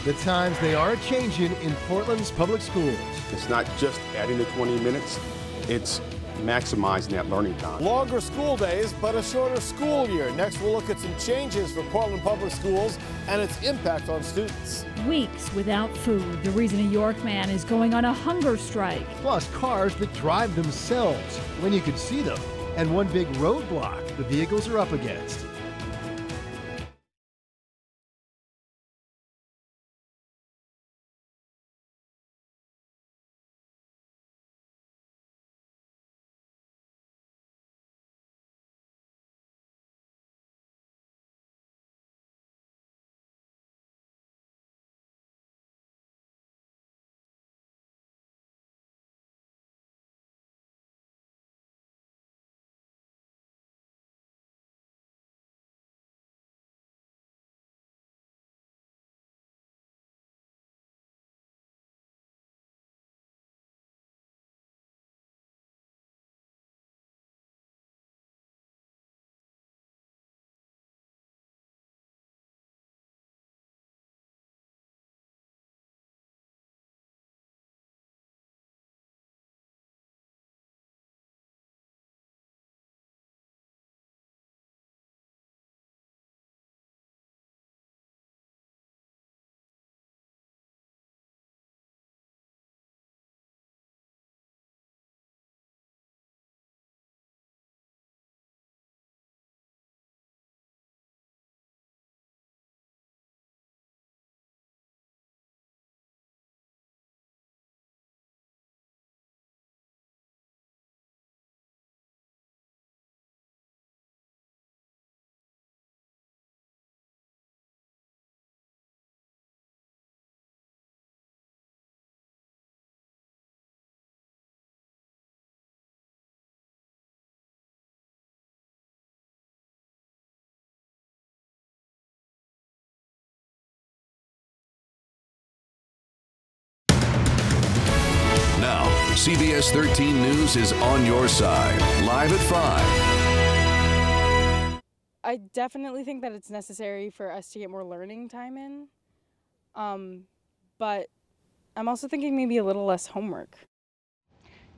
The times they are changing in Portland's public schools. It's not just adding the 20 minutes, it's maximizing that learning time. Longer school days, but a shorter school year. Next, we'll look at some changes for Portland Public Schools and its impact on students. Weeks without food. The reason a York man is going on a hunger strike. Plus cars that drive themselves when you could see them. And one big roadblock the vehicles are up against. Now, CBS 13 News is on your side, live at 5. I definitely think that it's necessary for us to get more learning time in, but I'm also thinking maybe a little less homework.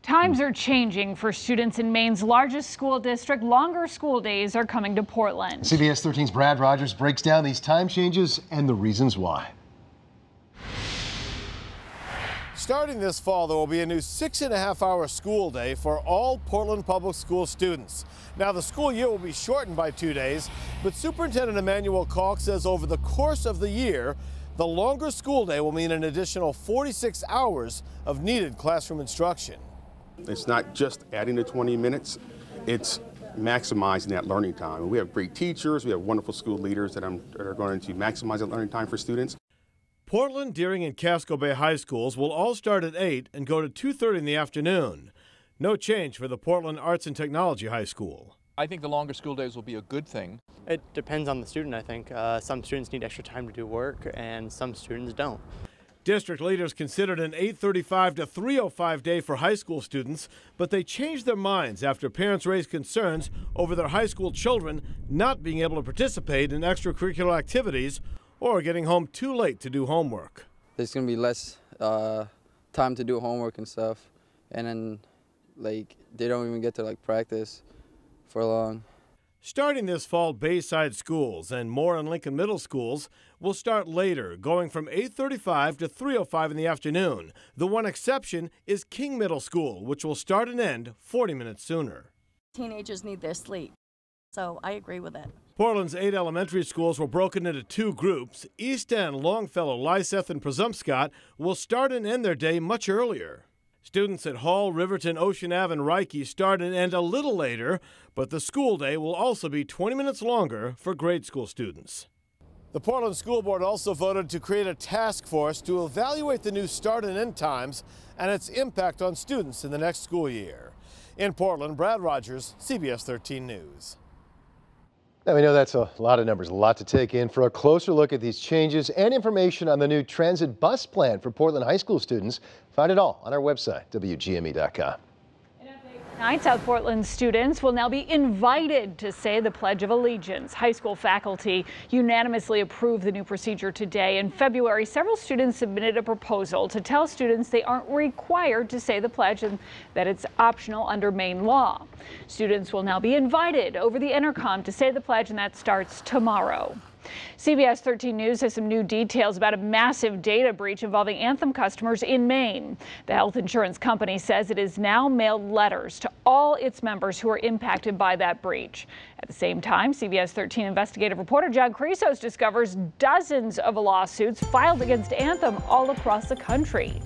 Times are changing for students in Maine's largest school district. Longer school days are coming to Portland. CBS 13's Brad Rogers breaks down these time changes and the reasons why. Starting this fall, there will be a new 6.5-hour school day for all Portland Public School students. Now, the school year will be shortened by 2 days, but Superintendent Emmanuel Kalk says over the course of the year, the longer school day will mean an additional 46 hours of needed classroom instruction. It's not just adding the 20 minutes, it's maximizing that learning time. We have great teachers, we have wonderful school leaders that are going to maximize that learning time for students. Portland, Deering, and Casco Bay high schools will all start at 8 and go to 2:30 in the afternoon. No change for the Portland Arts and Technology High School. I think the longer school days will be a good thing. It depends on the student, I think. Some students need extra time to do work, and some students don't. District leaders considered an 8:35 to 3:05 day for high school students, but they changed their minds after parents raised concerns over their high school children not being able to participate in extracurricular activities or getting home too late to do homework. There's going to be less time to do homework and stuff, and then they don't even get to practice for long. Starting this fall, Bayside schools and Moore and Lincoln middle schools will start later, going from 8:35 to 3:05 in the afternoon. The one exception is King Middle School, which will start and end 40 minutes sooner. Teenagers need their sleep, so I agree with it. Portland's 8 elementary schools were broken into 2 groups. East End, Longfellow, Lyseth, and Presumpscot will start and end their day much earlier. Students at Hall, Riverton, Ocean Ave, and Ryke start and end a little later, but the school day will also be 20 minutes longer for grade school students. The Portland School Board also voted to create a task force to evaluate the new start and end times and its impact on students in the next school year. In Portland, Brad Rogers, CBS 13 News. Now, we know that's a lot of numbers, a lot to take in. For a closer look at these changes and information on the new transit bus plan for Portland high school students, find it all on our website, WGME.com. Tonight, South Portland students will now be invited to say the Pledge of Allegiance. High school faculty unanimously approved the new procedure today. In February, several students submitted a proposal to tell students they aren't required to say the pledge and that it's optional under Maine law. Students will now be invited over the intercom to say the pledge, and that starts tomorrow. CBS 13 News has some new details about a massive data breach involving Anthem customers in Maine. The health insurance company says it has now mailed letters to all its members who are impacted by that breach. At the same time, CBS 13 investigative reporter John Creasos discovers dozens of lawsuits filed against Anthem all across the country.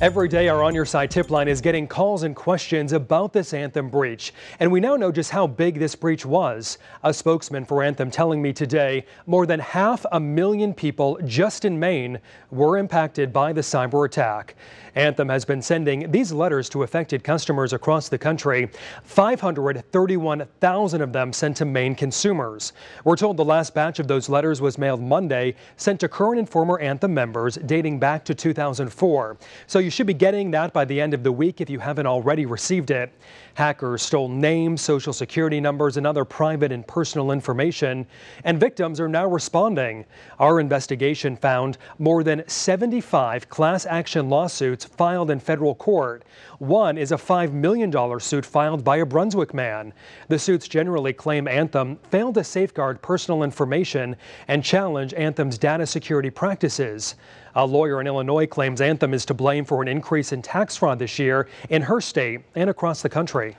Every day, our On Your Side tip line is getting calls and questions about this Anthem breach. And we now know just how big this breach was. A spokesman for Anthem telling me today more than 500,000 people just in Maine were impacted by the cyber attack. Anthem has been sending these letters to affected customers across the country. 531,000 of them sent to Maine consumers. We're told the last batch of those letters was mailed Monday, sent to current and former Anthem members dating back to 2004. So you should be getting that by the end of the week if you haven't already received it. Hackers stole names, social security numbers, and other private and personal information, and victims are now responding. Our investigation found more than 75 class action lawsuits filed in federal court. One is a $5 million suit filed by a Brunswick man. The suits generally claim Anthem failed to safeguard personal information and challenge Anthem's data security practices. A lawyer in Illinois claims Anthem is to blame for an increase in tax fraud this year in her state and across the country.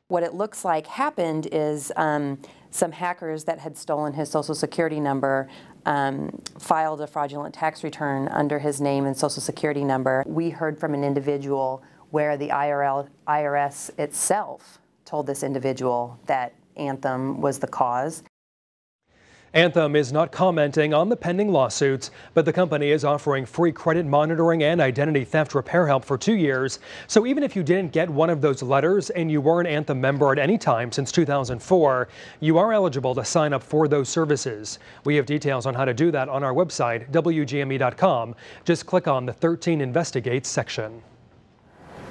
What it looks like happened is some hackers that had stolen his social security number filed a fraudulent tax return under his name and social security number. We heard from an individual where the IRS itself told this individual that Anthem was the cause. Anthem is not commenting on the pending lawsuits, but the company is offering free credit monitoring and identity theft repair help for 2 years. So even if you didn't get one of those letters and you were an Anthem member at any time since 2004, you are eligible to sign up for those services. We have details on how to do that on our website, WGME.com. Just click on the 13 Investigates section.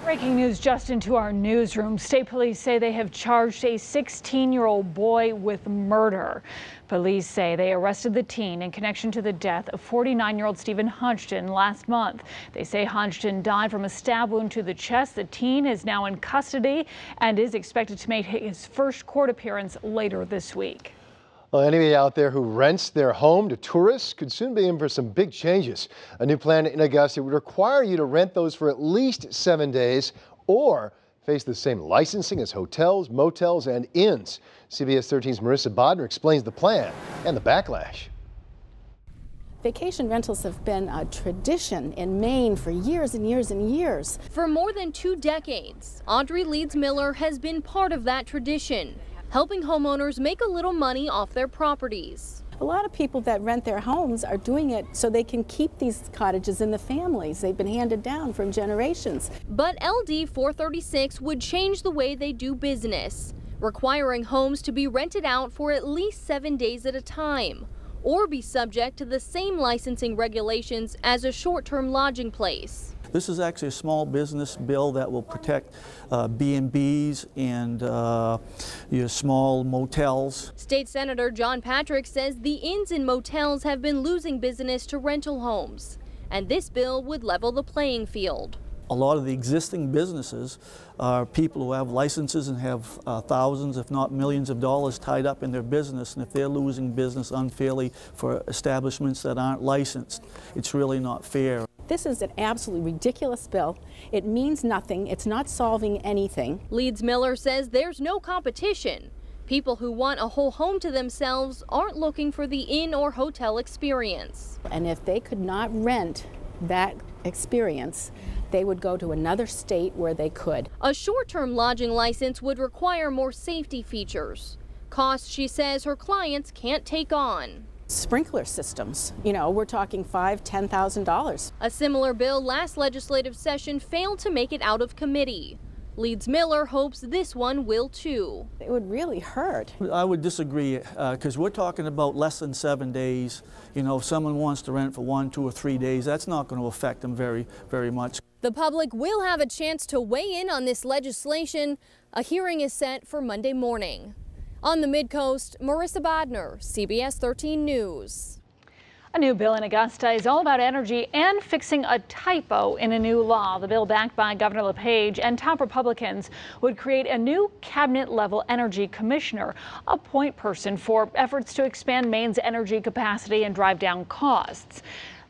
Breaking news just into our newsroom. State police say they have charged a 16-year-old boy with murder. Police say they arrested the teen in connection to the death of 49-year-old Stephen Hodgson last month. They say Hodgson died from a stab wound to the chest. The teen is now in custody and is expected to make his first court appearance later this week. Well, anybody out there who rents their home to tourists could soon be in for some big changes. A new plan in Augusta would require you to rent those for at least 7 days or face the same licensing as hotels, motels, and inns. CBS 13's Marissa Bodner explains the plan and the backlash. Vacation rentals have been a tradition in Maine for years and years and years. For more than 2 decades, Audrey Leeds Miller has been part of that tradition, helping homeowners make a little money off their properties. A lot of people that rent their homes are doing it so they can keep these cottages in the families. They've been handed down from generations. But LD 436 would change the way they do business, requiring homes to be rented out for at least 7 days at a time, or be subject to the same licensing regulations as a short-term lodging place. This is actually a small business bill that will protect B&Bs and your small motels. State Senator John Patrick says the inns and motels have been losing business to rental homes, and this bill would level the playing field. A lot of the existing businesses are people who have licenses and have thousands, if not millions of dollars tied up in their business, and if they're losing business unfairly for establishments that aren't licensed, it's really not fair. This is an absolutely ridiculous bill. It means nothing. It's not solving anything. Leeds Miller says there's no competition. People who want a whole home to themselves aren't looking for the inn or hotel experience. And if they could not rent that experience, they would go to another state where they could. A short-term lodging license would require more safety features. Costs, she says, her clients can't take on. Sprinkler systems, you know, we're talking $5,000, $10,000. A similar bill last legislative session failed to make it out of committee. Leeds Miller hopes this one will too. It would really hurt. I would disagree because we're talking about less than 7 days. You know, if someone wants to rent for 1, 2, or 3 days, that's not going to affect them very much. The public will have a chance to weigh in on this legislation. A hearing is set for Monday morning. On the Mid-Coast, Marissa Bodner, CBS 13 News. A new bill in Augusta is all about energy and fixing a typo in a new law. The bill, backed by Governor LePage and top Republicans, would create a new cabinet-level energy commissioner, a point person for efforts to expand Maine's energy capacity and drive down costs.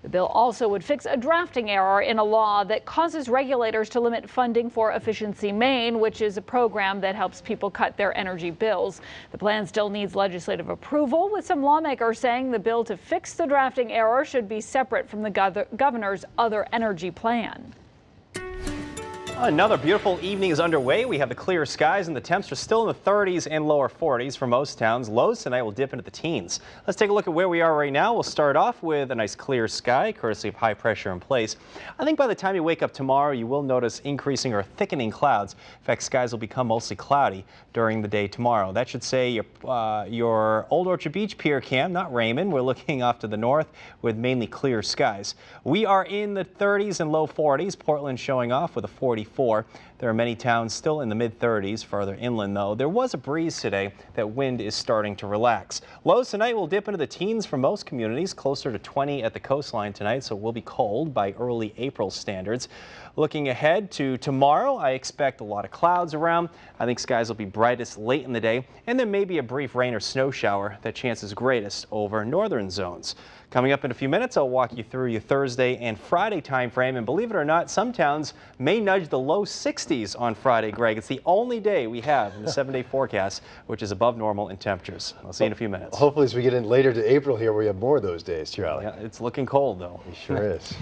The bill also would fix a drafting error in a law that causes regulators to limit funding for Efficiency Maine, which is a program that helps people cut their energy bills. The plan still needs legislative approval, with some lawmakers saying the bill to fix the drafting error should be separate from the governor's other energy plan. Another beautiful evening is underway. We have the clear skies and the temps are still in the 30s and lower 40s for most towns. Lows tonight will dip into the teens. Let's take a look at where we are right now. We'll start off with a nice clear sky, courtesy of high pressure in place. I think by the time you wake up tomorrow, you will notice increasing or thickening clouds. In fact, skies will become mostly cloudy during the day tomorrow. That should say your Old Orchard Beach Pier Cam, not Raymond. We're looking off to the north with mainly clear skies. We are in the 30s and low 40s. Portland showing off with a 44. There are many towns still in the mid-30s. Further inland, though, there was a breeze today. That wind is starting to relax. Lows tonight will dip into the teens for most communities, closer to 20 at the coastline tonight, so it will be cold by early April standards. Looking ahead to tomorrow, I expect a lot of clouds around. I think skies will be brightest late in the day, and there may be a brief rain or snow shower. That chance is greatest over northern zones. Coming up in a few minutes, I'll walk you through your Thursday and Friday time frame, and believe it or not, some towns may nudge the low 60s on Friday, Greg. It's the only day we have in the 7-day forecast, which is above normal in temperatures. I'll see you in a few minutes. Hopefully as we get in later to April here, we have more of those days, Charlie. Yeah, it's looking cold, though. It sure is.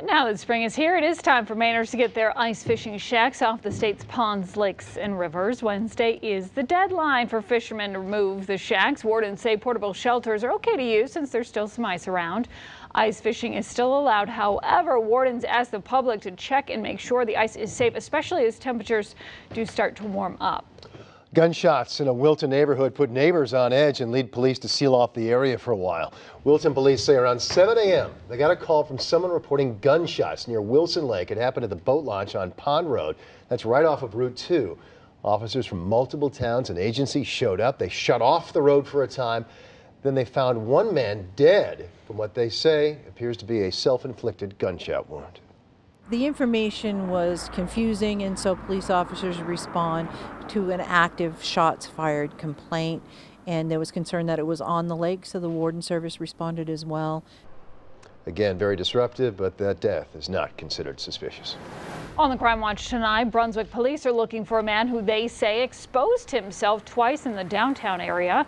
Now that spring is here, it is time for Mainers to get their ice fishing shacks off the state's ponds, lakes, and rivers. Wednesday is the deadline for fishermen to remove the shacks. Wardens say portable shelters are okay to use since there's still some ice around. Ice fishing is still allowed. However, wardens ask the public to check and make sure the ice is safe, especially as temperatures do start to warm up. Gunshots in a Wilton neighborhood put neighbors on edge and lead police to seal off the area for a while. Wilton police say around 7 a.m. they got a call from someone reporting gunshots near Wilson Lake. It happened at the boat launch on Pond Road. That's right off of Route 2. Officers from multiple towns and agencies showed up. They shut off the road for a time. Then they found one man dead from what they say appears to be a self-inflicted gunshot wound. The information was confusing, and so police officers respond to an active shots fired complaint, and there was concern that it was on the lake, so the warden service responded as well. Again, very disruptive, but that death is not considered suspicious. On the Crime Watch tonight, Brunswick police are looking for a man who they say exposed himself twice in the downtown area.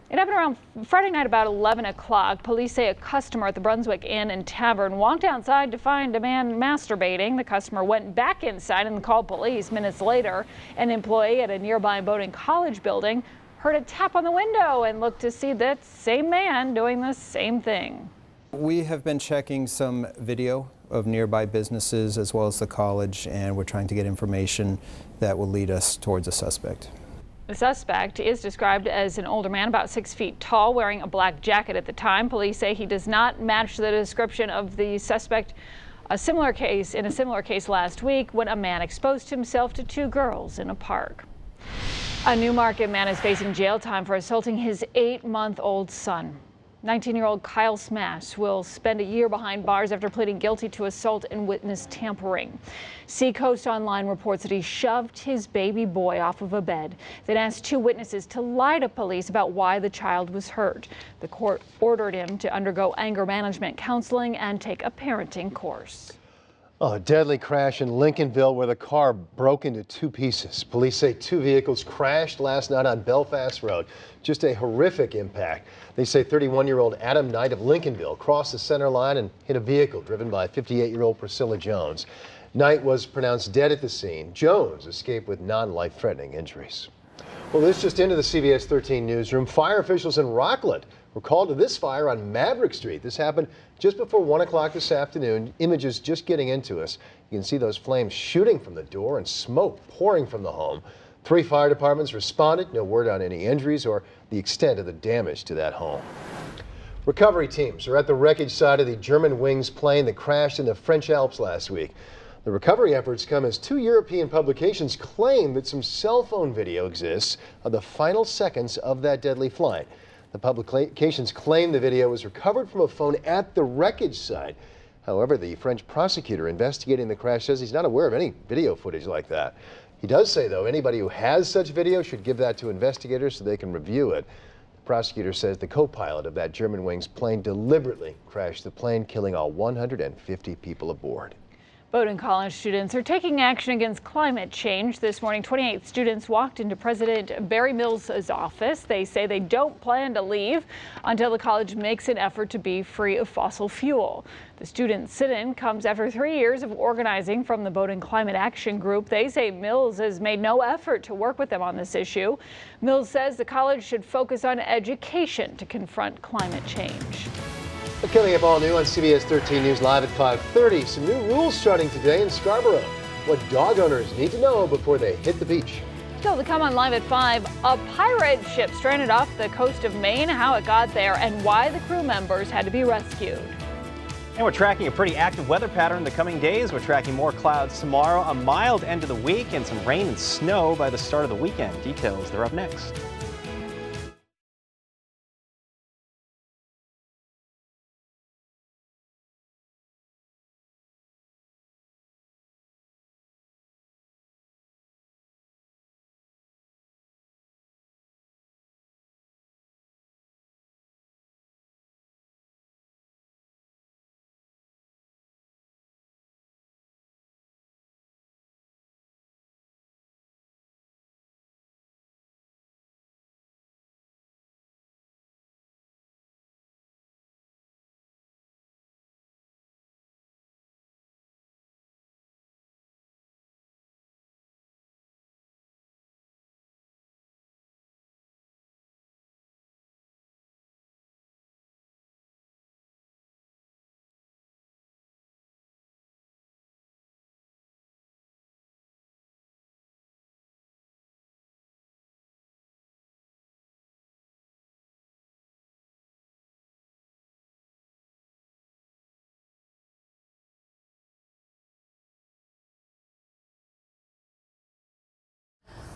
It happened around Friday night about 11 o'clock. Police say a customer at the Brunswick Inn and Tavern walked outside to find a man masturbating. The customer went back inside and called police. Minutes later, an employee at a nearby Bowdoin College building heard a tap on the window and looked to see that same man doing the same thing. We have been checking some video of nearby businesses as well as the college, and we're trying to get information that will lead us towards a suspect. The suspect is described as an older man, about 6 feet tall, wearing a black jacket at the time. Police say he does not match the description of the suspect in a similar case last week when a man exposed himself to 2 girls in a park. A Newmarket man is facing jail time for assaulting his 8-month-old son. 19-year-old Kyle Smash will spend a year behind bars after pleading guilty to assault and witness tampering. Seacoast Online reports that he shoved his baby boy off of a bed, then asked 2 witnesses to lie to police about why the child was hurt. The court ordered him to undergo anger management counseling and take a parenting course. Oh, a deadly crash in Lincolnville where the car broke into 2 pieces. Police say 2 vehicles crashed last night on Belfast Road. Just a horrific impact. They say 31-year-old Adam Knight of Lincolnville crossed the center line and hit a vehicle driven by 58-year-old Priscilla Jones. Knight was pronounced dead at the scene. Jones escaped with non-life-threatening injuries. Well, this just into the CBS 13 newsroom. Fire officials in Rockland were called to this fire on Maverick Street. This happened just before 1 o'clock this afternoon. Images just getting into us. You can see those flames shooting from the door and smoke pouring from the home. 3 fire departments responded. No word on any injuries or the extent of the damage to that home. Recovery teams are at the wreckage side of the Germanwings plane that crashed in the French Alps last week. The recovery efforts come as 2 European publications claim that some cell phone video exists of the final seconds of that deadly flight. The publications claim the video was recovered from a phone at the wreckage site. However, the French prosecutor investigating the crash says he's not aware of any video footage like that. He does say, though, anybody who has such video should give that to investigators so they can review it. The prosecutor says the co-pilot of that Germanwings plane deliberately crashed the plane, killing all 150 people aboard. Bowdoin College students are taking action against climate change. This morning, 28 students walked into President Barry Mills' office. They say they don't plan to leave until the college makes an effort to be free of fossil fuel. The student sit-in comes after 3 years of organizing from the Bowdoin Climate Action Group. They say Mills has made no effort to work with them on this issue. Mills says the college should focus on education to confront climate change. Coming up all new on CBS 13 News Live at 5:30. Some new rules starting today in Scarborough. What dog owners need to know before they hit the beach. Still to come on Live at 5, a pirate ship stranded off the coast of Maine, how it got there, and why the crew members had to be rescued. And we're tracking a pretty active weather pattern the coming days. We're tracking more clouds tomorrow, a mild end of the week, and some rain and snow by the start of the weekend. Details, they're up next.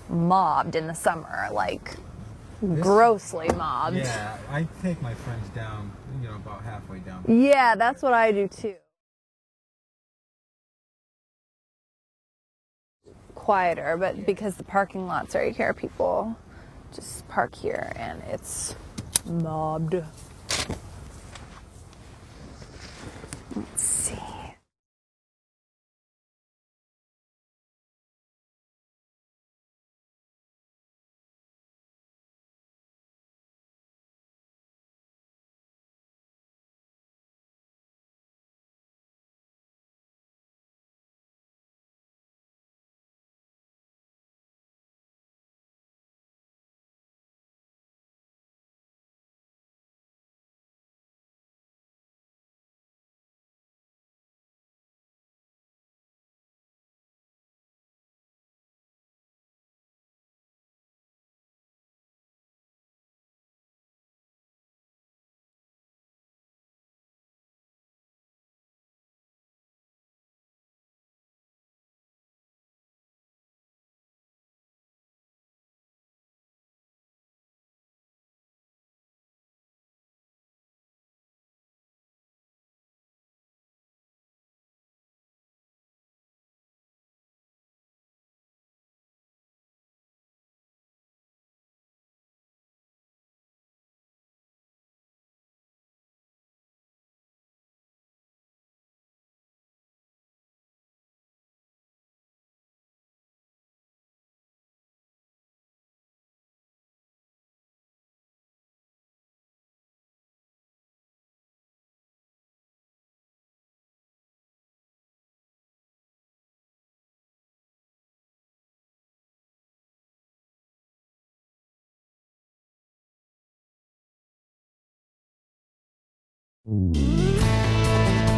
Mobbed in the summer, like grossly mobbed. Yeah, I take my friends down, about halfway down. Yeah, that's what I do too. Quieter, but because the parking lot's right here, people just park here and it's mobbed. Let's see.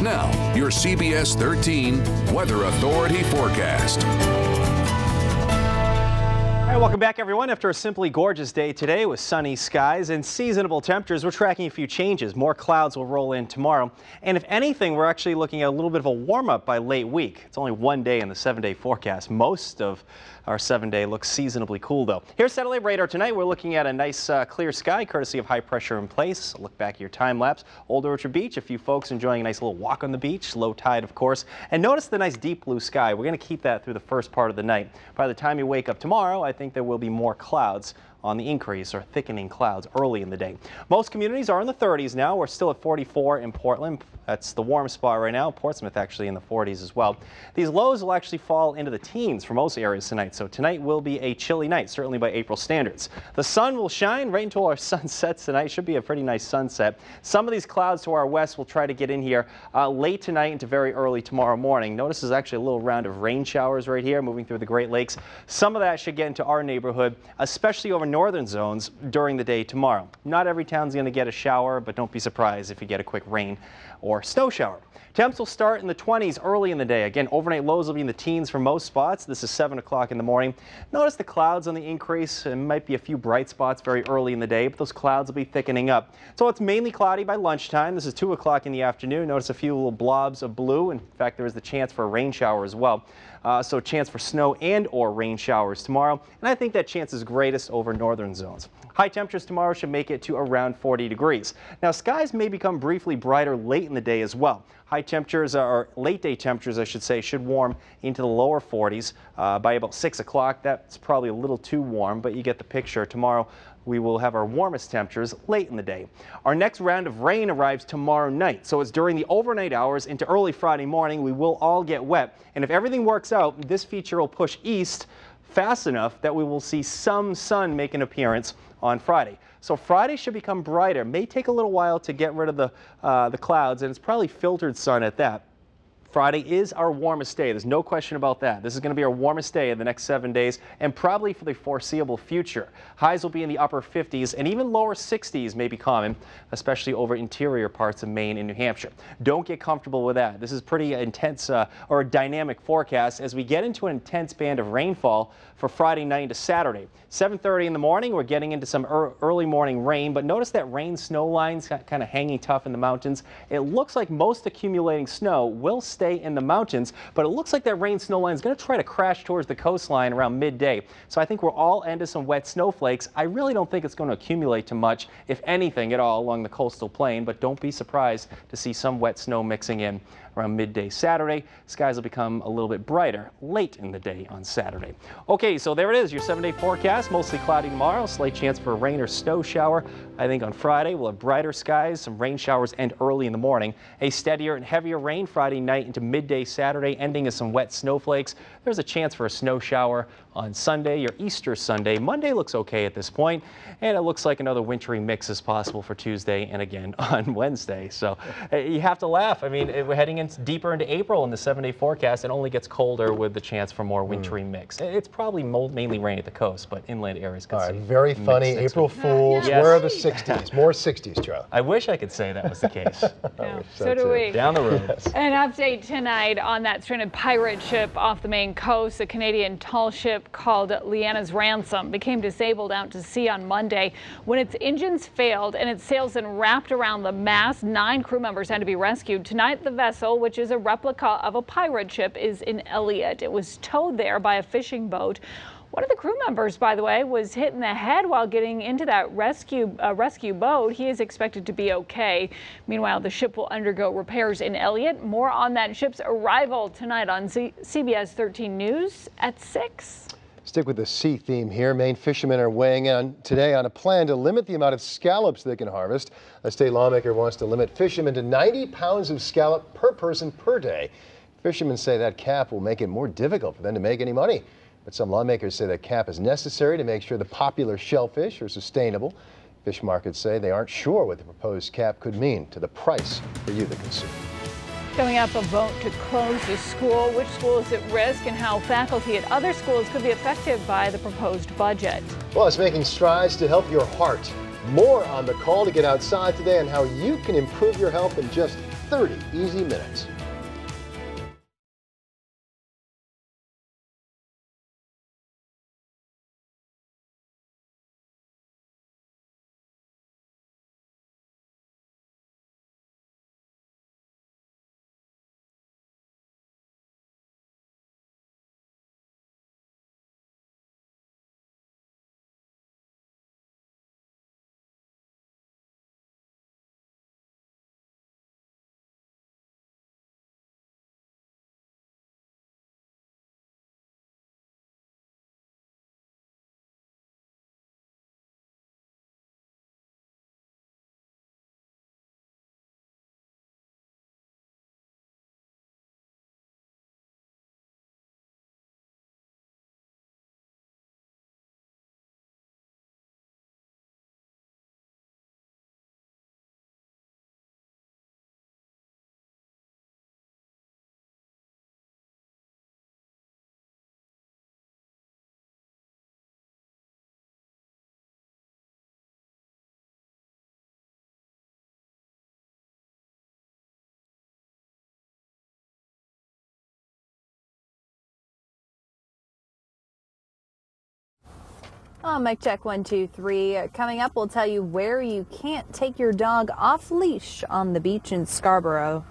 Now, your CBS 13 Weather Authority forecast. All right, welcome back, everyone. After a simply gorgeous day today with sunny skies and seasonable temperatures, we're tracking a few changes. More clouds will roll in tomorrow. And if anything, we're actually looking at a little bit of a warm-up by late week. It's only one day in the 7-day forecast. Most of our 7-day looks seasonably cool, though. Here's satellite radar tonight. We're looking at a nice clear sky, courtesy of high pressure in place. Look back at your time lapse. Old Orchard Beach, a few folks enjoying a nice little walk on the beach. Low tide, of course. And notice the nice deep blue sky. We're going to keep that through the first part of the night. By the time you wake up tomorrow, I think there will be more clouds on the increase, or thickening clouds early in the day. Most communities are in the 30s now. We're still at 44 in Portland. That's the warm spot right now. Portsmouth actually in the 40s as well. These lows will actually fall into the teens for most areas tonight. So tonight will be a chilly night, certainly by April standards. The sun will shine right until our sun sets tonight. Should be a pretty nice sunset. Some of these clouds to our west will try to get in here late tonight into very early tomorrow morning. Notice there's actually a little round of rain showers right here moving through the Great Lakes. Some of that should get into our neighborhood, especially over northern zones during the day tomorrow. Not every town's going to get a shower, but don't be surprised if you get a quick rain or snow shower. Temps will start in the 20s early in the day. Again, overnight lows will be in the teens for most spots. This is 7 o'clock in the morning. Notice the clouds on the increase. There might be a few bright spots very early in the day, but those clouds will be thickening up. So it's mainly cloudy by lunchtime. This is 2 o'clock in the afternoon. Notice a few little blobs of blue. In fact, there is the chance for a rain shower as well. So chance for snow and or rain showers tomorrow. And I think that chance is greatest over northern zones. High temperatures tomorrow should make it to around 40 degrees. Now, skies may become briefly brighter late in the day as well. High temperatures, or late day temperatures, I should say, should warm into the lower 40s by about 6 o'clock. That's probably a little too warm, but you get the picture. Tomorrow, we will have our warmest temperatures late in the day. Our next round of rain arrives tomorrow night. So it's during the overnight hours into early Friday morning. We will all get wet. And if everything works out, this feature will push east fast enough that we will see some sun make an appearance on Friday. So Friday should become brighter. May take a little while to get rid of the clouds, and it's probably filtered sun at that. Friday is our warmest day. There's no question about that. This is going to be our warmest day in the next 7 days and probably for the foreseeable future. Highs will be in the upper 50s and even lower 60s may be common, especially over interior parts of Maine and New Hampshire. Don't get comfortable with that. This is pretty intense or a dynamic forecast as we get into an intense band of rainfall for Friday night into Saturday. 7:30 in the morning, we're getting into some early morning rain, but notice that rain snow line's kind of hanging tough in the mountains. It looks like most accumulating snow will stay in the mountains, but it looks like that rain snow line is going to try to crash towards the coastline around midday. So I think we're all into some wet snowflakes. I really don't think it's going to accumulate too much, if anything at all, along the coastal plain, but don't be surprised to see some wet snow mixing in around midday Saturday. Skies will become a little bit brighter late in the day on Saturday. Okay, so there it is, your 7-day forecast. Mostly cloudy tomorrow, slight chance for a rain or snow shower. I think on Friday we'll have brighter skies, some rain showers and early in the morning. A steadier and heavier rain Friday night into midday Saturday, ending in some wet snowflakes. There's a chance for a snow shower on Sunday, your Easter Sunday. Monday looks okay at this point, and it looks like another wintry mix is possible for Tuesday and again on Wednesday. So you have to laugh. I mean, we're heading deeper into April in the 7-day forecast. It only gets colder with the chance for more wintry mix. It's probably mainly rain at the coast, but inland areas could see very funny. April Fools. Yes. Where are the 60s? More 60s, Charlie. I wish I could say that was the case. So do we. Down the road. An update tonight on that stranded pirate ship off the Maine coast. A Canadian tall ship called Leanna's Ransom became disabled out to sea on Monday when its engines failed and its sails then wrapped around the mast. 9 crew members had to be rescued. Tonight, the vessel, which is a replica of a pirate ship, is in Elliott. It was towed there by a fishing boat. One of the crew members, by the way, was hit in the head while getting into that rescue boat. He is expected to be okay. Meanwhile, the ship will undergo repairs in Elliott. More on that ship's arrival tonight on CBS 13 News at 6. Stick with the sea theme here. Maine fishermen are weighing in today on a plan to limit the amount of scallops they can harvest. A state lawmaker wants to limit fishermen to 90 pounds of scallop per person per day. Fishermen say that cap will make it more difficult for them to make any money. But some lawmakers say that cap is necessary to make sure the popular shellfish are sustainable. Fish markets say they aren't sure what the proposed cap could mean to the price for you, the consumer. Coming up, a vote to close the school, which school is at risk, and how faculty at other schools could be affected by the proposed budget. Well, it's making strides to help your heart. More on the call to get outside today and how you can improve your health in just 30 easy minutes. Mic check 1, 2, 3. Coming up, we'll tell you where you can't take your dog off leash on the beach in Scarborough.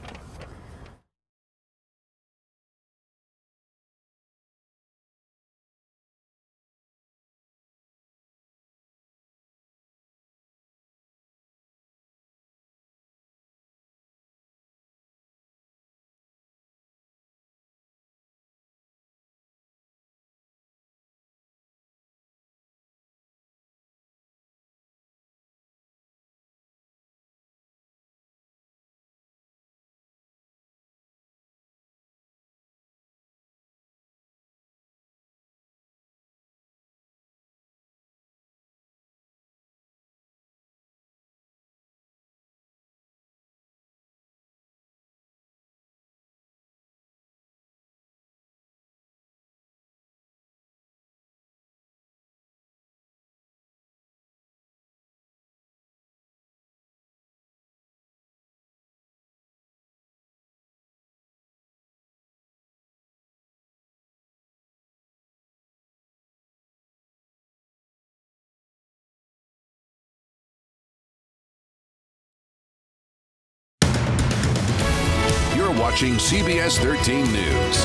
You're watching CBS 13 News.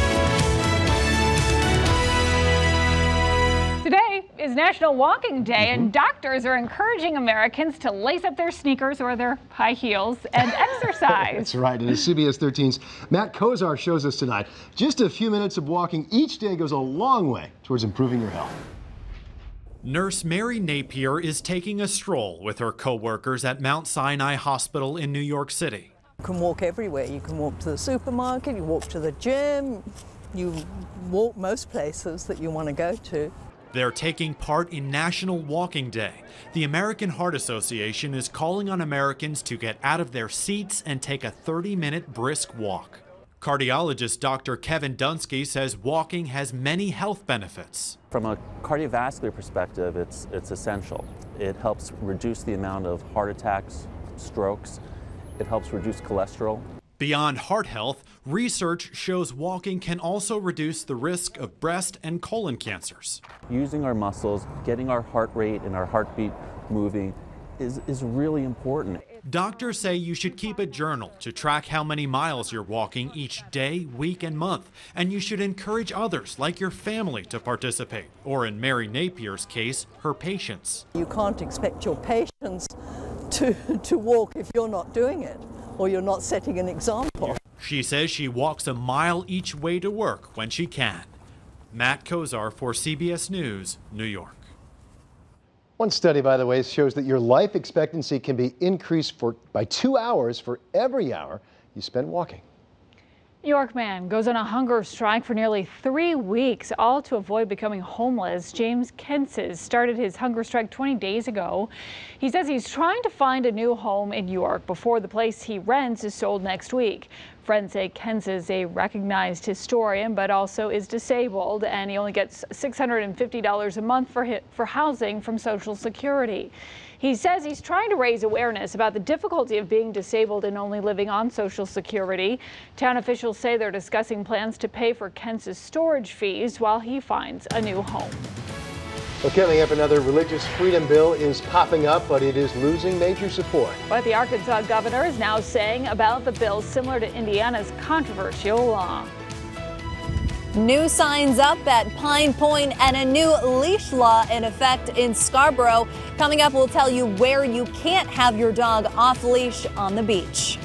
Today is National Walking Day, and doctors are encouraging Americans to lace up their sneakers or their high heels and exercise. That's right. And as CBS 13's Matt Kozar shows us tonight, just a few minutes of walking each day goes a long way towards improving your health. Nurse Mary Napier is taking a stroll with her co-workers at Mount Sinai Hospital in New York City. You can walk everywhere. You can walk to the supermarket, you walk to the gym, you walk most places that you want to go to. They're taking part in National Walking Day. The American Heart Association is calling on Americans to get out of their seats and take a 30-minute brisk walk. Cardiologist Dr. Kevin Dunsky says walking has many health benefits. From a cardiovascular perspective, it's essential. It helps reduce the amount of heart attacks, strokes. It helps reduce cholesterol. Beyond heart health, research shows walking can also reduce the risk of breast and colon cancers. Using our muscles, getting our heart rate and our heartbeat moving is really important. Doctors say you should keep a journal to track how many miles you're walking each day, week, and month. And you should encourage others, like your family, to participate. Or in Mary Napier's case, her patients. You can't expect your patients to walk if you're not doing it, or you're not setting an example. She says she walks a mile each way to work when she can. Matt Kozar for CBS News, New York. One study, by the way, shows that your life expectancy can be increased by 2 hours for every hour you spend walking. New York man goes on a hunger strike for nearly 3 weeks, all to avoid becoming homeless. James Kenses started his hunger strike 20 days ago. He says he's trying to find a new home in York before the place he rents is sold next week. Friends say Kenses is a recognized historian, but also is disabled, and he only gets $650 a month for housing from Social Security. He says he's trying to raise awareness about the difficulty of being disabled and only living on Social Security. Town officials say they're discussing plans to pay for Kenses' storage fees while he finds a new home. Well, coming up, another religious freedom bill is popping up, but it is losing major support. What the Arkansas governor is now saying about the bill, similar to Indiana's controversial law. New signs up at Pine Point and a new leash law in effect in Scarborough. Coming up, we'll tell you where you can't have your dog off leash on the beach.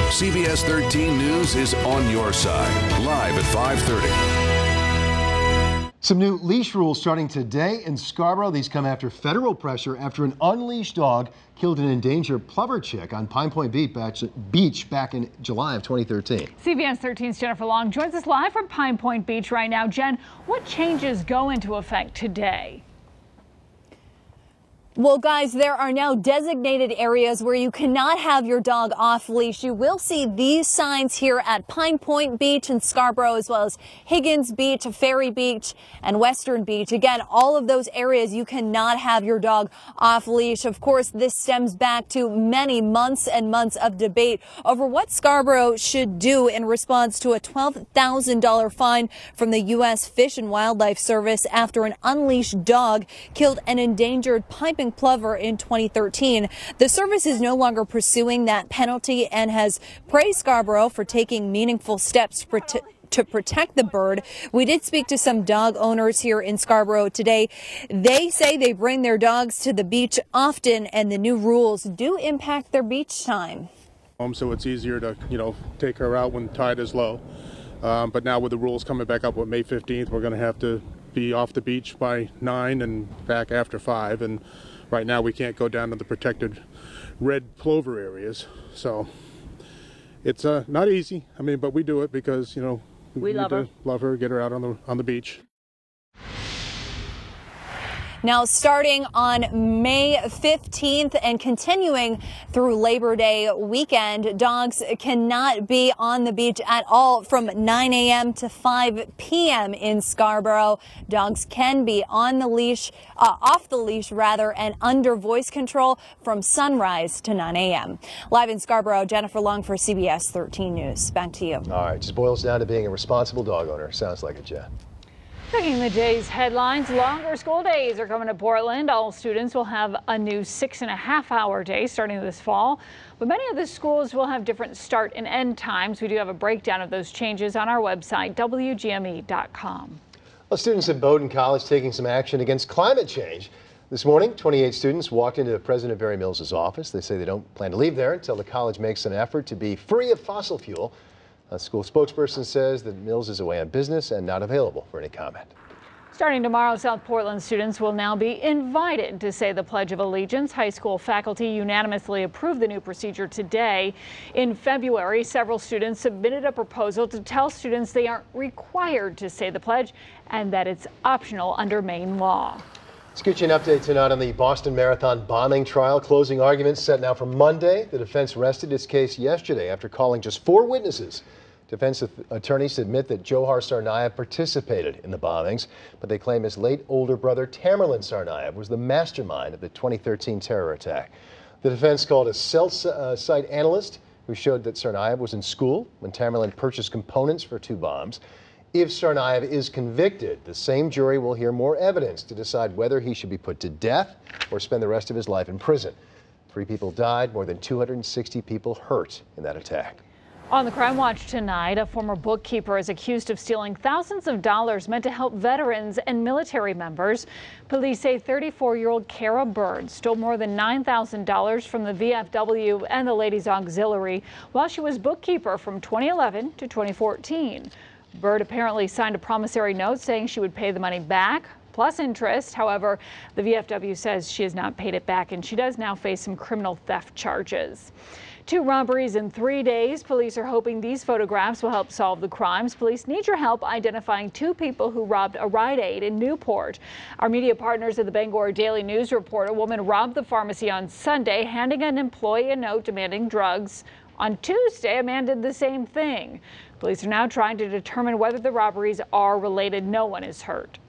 CBS 13 News is on your side, live at 5:30. Some new leash rules starting today in Scarborough. These come after federal pressure after an unleashed dog killed an endangered plover chick on Pine Point Beach back in July of 2013. CBS 13's Jennifer Long joins us live from Pine Point Beach right now. Jen, what changes go into effect today? Well, guys, there are now designated areas where you cannot have your dog off leash. You will see these signs here at Pine Point Beach in Scarborough, as well as Higgins Beach, Ferry Beach, and Western Beach. Again, all of those areas you cannot have your dog off leash. Of course, this stems back to many months and months of debate over what Scarborough should do in response to a $12,000 fine from the U.S. Fish and Wildlife Service after an unleashed dog killed an endangered piping plover in 2013. The service is no longer pursuing that penalty and has praised Scarborough for taking meaningful steps to protect the bird. We did speak to some dog owners here in Scarborough today. They say they bring their dogs to the beach often, and the new rules do impact their beach time. So it's easier to, take her out when tide is low. But now with the rules coming back up with May 15th, we're going to have to be off the beach by 9 and back after 5. And right now we can't go down to the protected red plover areas. So it's not easy. But we do it because, we love her. Love her, get her out on the beach. Now, starting on May 15th and continuing through Labor Day weekend, dogs cannot be on the beach at all from 9 a.m. to 5 p.m. in Scarborough. Dogs can be on the leash, off the leash rather, and under voice control from sunrise to 9 a.m. Live in Scarborough, Jennifer Long for CBS 13 News. Back to you. All right, just boils down to being a responsible dog owner. Sounds like it, Jen. Checking the day's headlines, longer school days are coming to Portland. All students will have a new 6.5-hour day starting this fall. But many of the schools will have different start and end times. We do have a breakdown of those changes on our website, WGME.com. Well, students at Bowdoin College taking some action against climate change. This morning, 28 students walked into President Barry Mills' office. They say they don't plan to leave there until the college makes an effort to be free of fossil fuel. A school spokesperson says that Mills is away on business and not available for any comment. Starting tomorrow, South Portland students will now be invited to say the Pledge of Allegiance. High school faculty unanimously approved the new procedure today. In February, several students submitted a proposal to tell students they aren't required to say the pledge and that it's optional under Maine law. Let's get you an update tonight on the Boston Marathon bombing trial. Closing arguments set now for Monday. The defense rested its case yesterday after calling just 4 witnesses. Defense attorneys admit that Johar Tsarnaev participated in the bombings, but they claim his late older brother Tamerlan Tsarnaev was the mastermind of the 2013 terror attack. The defense called a cell site analyst who showed that Tsarnaev was in school when Tamerlan purchased components for 2 bombs. If Tsarnaev is convicted, the same jury will hear more evidence to decide whether he should be put to death or spend the rest of his life in prison. 3 people died, more than 260 people hurt in that attack. On the Crime Watch tonight, a former bookkeeper is accused of stealing thousands of dollars meant to help veterans and military members. Police say 34-year-old Kara Bird stole more than $9,000 from the VFW and the Ladies Auxiliary while she was bookkeeper from 2011 to 2014. Bird apparently signed a promissory note saying she would pay the money back, plus interest. However, the VFW says she has not paid it back, and she does now face some criminal theft charges. 2 robberies in 3 days. Police are hoping these photographs will help solve the crimes. Police need your help identifying 2 people who robbed a Rite Aid in Newport. Our media partners at the Bangor Daily News report a woman robbed the pharmacy on Sunday, handing an employee a note demanding drugs. On Tuesday, a man did the same thing. Police are now trying to determine whether the robberies are related. No one is hurt.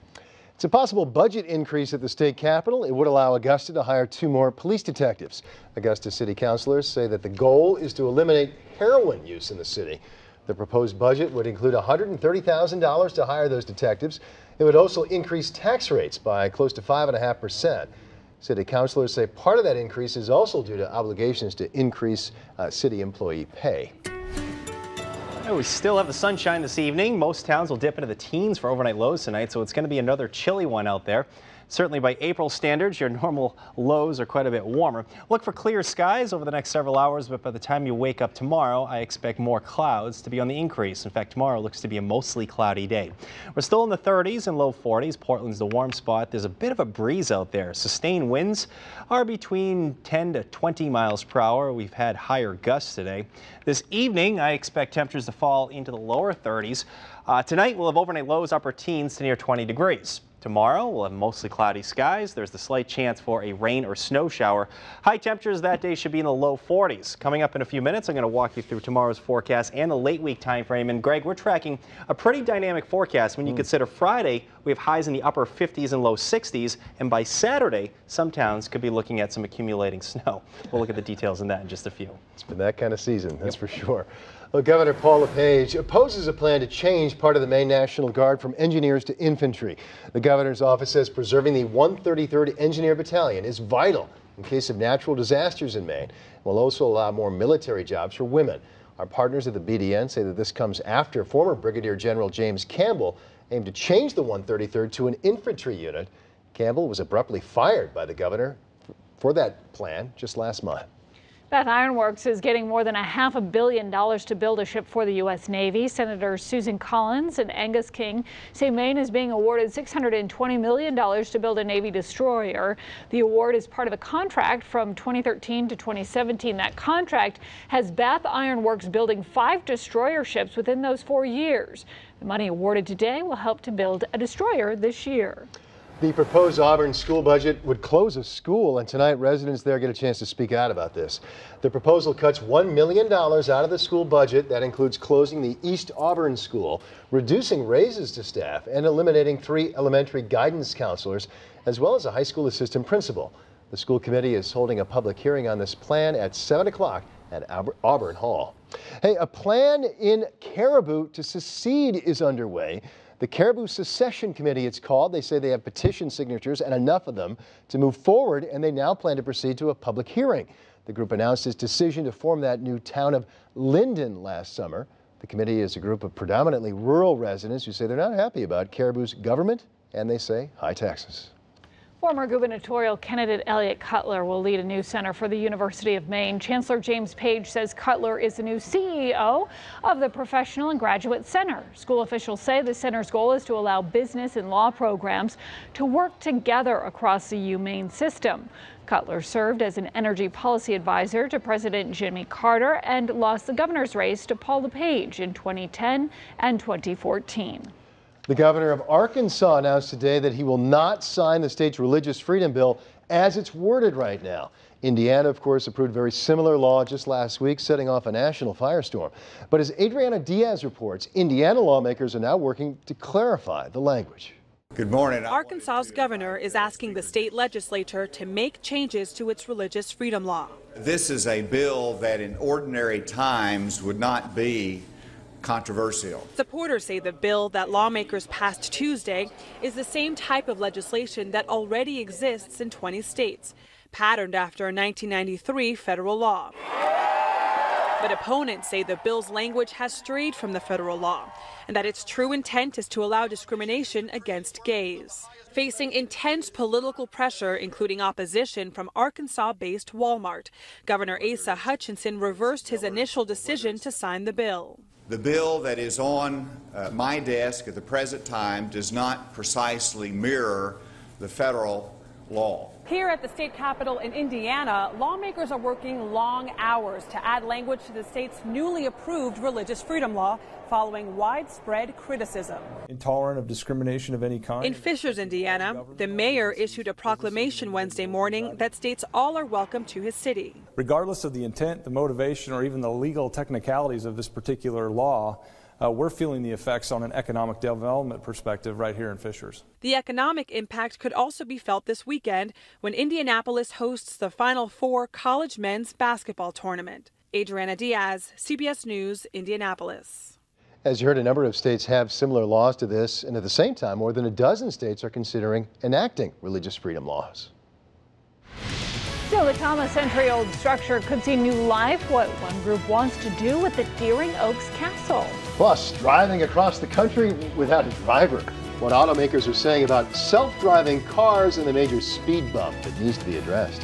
It's a possible budget increase at the state capitol. It would allow Augusta to hire 2 more police detectives. Augusta city councilors say that the goal is to eliminate heroin use in the city. The proposed budget would include $130,000 to hire those detectives. It would also increase tax rates by close to 5.5%. City councilors say part of that increase is also due to obligations to increase city employee pay. We still have the sunshine this evening. Most towns will dip into the teens for overnight lows tonight, so it's going to be another chilly one out there. Certainly by April standards, your normal lows are quite a bit warmer. Look for clear skies over the next several hours, but by the time you wake up tomorrow, I expect more clouds to be on the increase. In fact, tomorrow looks to be a mostly cloudy day. We're still in the 30s and low 40s. Portland's the warm spot. There's a bit of a breeze out there. Sustained winds are between 10 to 20 miles per hour. We've had higher gusts today. This evening, I expect temperatures to fall into the lower 30s. Tonight, we'll have overnight lows upper teens to near 20 degrees. Tomorrow, we'll have mostly cloudy skies. There's the slight chance for a rain or snow shower. High temperatures that day should be in the low 40s. Coming up in a few minutes, I'm going to walk you through tomorrow's forecast and the late week time frame. And Greg, we're tracking a pretty dynamic forecast. When you consider Friday, we have highs in the upper 50s and low 60s. And by Saturday, some towns could be looking at some accumulating snow. We'll look at the details on that in just a few. It's been that kind of season, that's for sure. Well, Governor Paul LePage opposes a plan to change part of the Maine National Guard from engineers to infantry. The governor's office says preserving the 133rd Engineer Battalion is vital in case of natural disasters in Maine. It will also allow more military jobs for women. Our partners at the BDN say that this comes after former Brigadier General James Campbell aimed to change the 133rd to an infantry unit. Campbell was abruptly fired by the governor for that plan just last month. Beth Iron Works is getting more than $500 million to build a ship for the U.S. Navy. Senators Susan Collins and Angus King say Maine is being awarded $620 million to build a Navy destroyer. The award is part of a contract from 2013 to 2017. That contract has Beth Iron Works building 5 destroyer ships within those 4 years. The money awarded today will help to build a destroyer this year. The proposed Auburn school budget would close a school, and tonight residents there get a chance to speak out about this. The proposal cuts $1 million out of the school budget. That includes closing the East Auburn School, reducing raises to staff, and eliminating 3 elementary guidance counselors, as well as a high school assistant principal. The school committee is holding a public hearing on this plan at 7 o'clock at Auburn Hall. Hey, a plan in Caribou to secede is underway. The Caribou Secession Committee, it's called. They say they have petition signatures and enough of them to move forward, and they now plan to proceed to a public hearing. The group announced its decision to form that new town of Linden last summer. The committee is a group of predominantly rural residents who say they're not happy about Caribou's government, and they say high taxes. Former gubernatorial candidate Elliot Cutler will lead a new center for the University of Maine. Chancellor James Page says Cutler is the new CEO of the Professional and Graduate Center. School officials say the center's goal is to allow business and law programs to work together across the UMaine system. Cutler served as an energy policy advisor to President Jimmy Carter and lost the governor's race to Paul LePage in 2010 and 2014. The governor of Arkansas announced today that he will not sign the state's religious freedom bill as it's worded right now. Indiana, of course, approved a very similar law just last week, setting off a national firestorm. But as Adriana Diaz reports, Indiana lawmakers are now working to clarify the language. Good morning. Arkansas's governor is asking the state legislature to make changes to its religious freedom law. This is a bill that in ordinary times would not be controversial. Supporters say the bill that lawmakers passed Tuesday is the same type of legislation that already exists in 20 states, patterned after a 1993 federal law. But opponents say the bill's language has strayed from the federal law and that its true intent is to allow discrimination against gays. Facing intense political pressure, including opposition from Arkansas-based Walmart, Governor Asa Hutchinson reversed his initial decision to sign the bill. The bill that is on my desk at the present time does not precisely mirror the federal law. Here at the state capitol in Indiana, lawmakers are working long hours to add language to the state's newly approved religious freedom law following widespread criticism. Intolerant of discrimination of any kind. In Fishers, Indiana, the mayor issued a proclamation Wednesday morning that states all are welcome to his city. Regardless of the intent, the motivation, or even the legal technicalities of this particular law, we're feeling the effects on an economic development perspective right here in Fishers. The economic impact could also be felt this weekend when Indianapolis hosts the Final Four college men's basketball tournament. Adriana Diaz, CBS News, Indianapolis. As you heard, a number of states have similar laws to this, and at the same time, more than a dozen states are considering enacting religious freedom laws. Still to come, a century-old structure could see new life. What one group wants to do with the Deering Oaks Castle. Plus, driving across the country without a driver. what automakers are saying about self-driving cars and the major speed bump that needs to be addressed.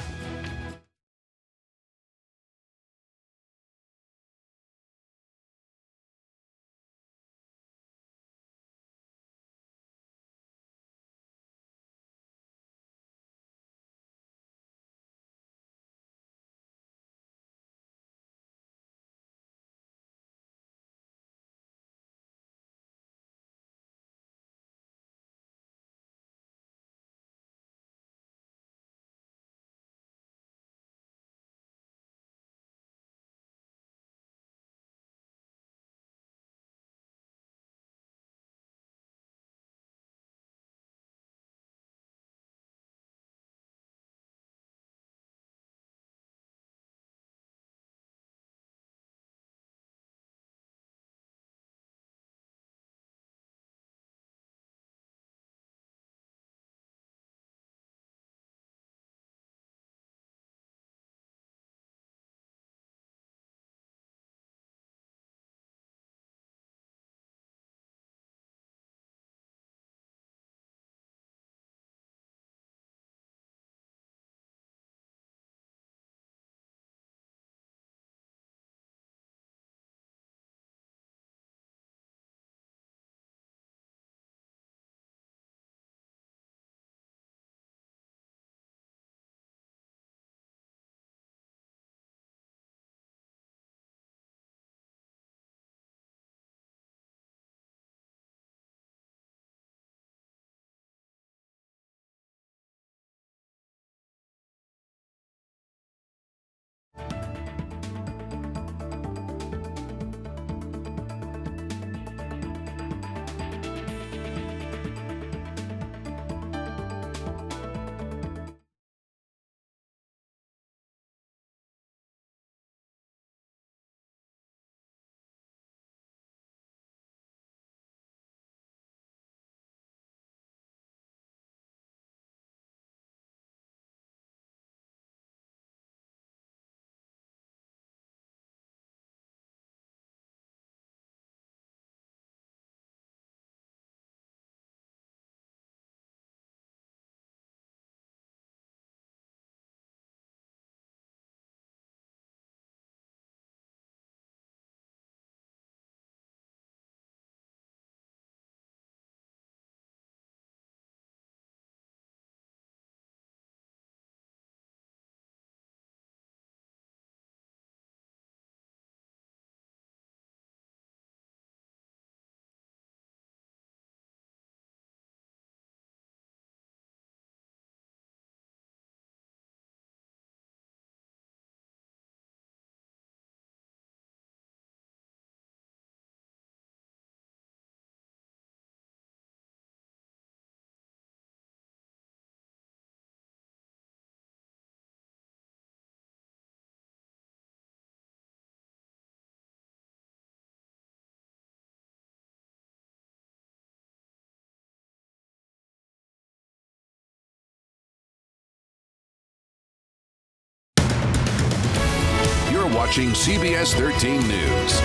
Watching CBS 13 News.